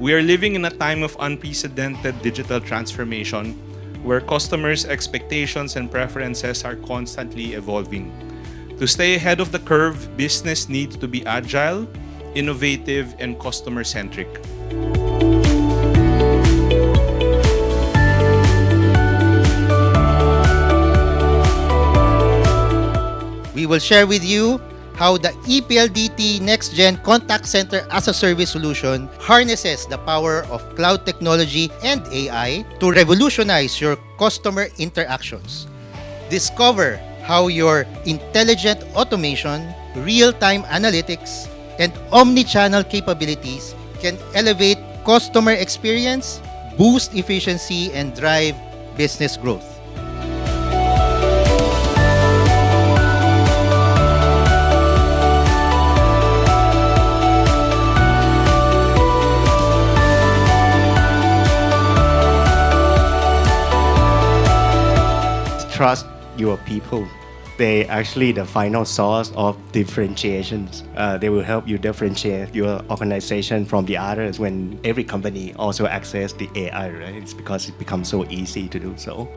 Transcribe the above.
We are living in a time of unprecedented digital transformation where customers' expectations and preferences are constantly evolving. To stay ahead of the curve, business needs to be agile, innovative, and customer-centric. We will share with you how the ePLDT Next Gen Contact Center as a Service solution harnesses the power of cloud technology and AI to revolutionize your customer interactions. Discover how your intelligent automation, real-time analytics, and omni-channel capabilities can elevate customer experience, boost efficiency, and drive business growth. Trust your people. They actually the final source of differentiations. They will help you differentiate your organization from the others when every company also access the AI, right? It's because it becomes so easy to do so.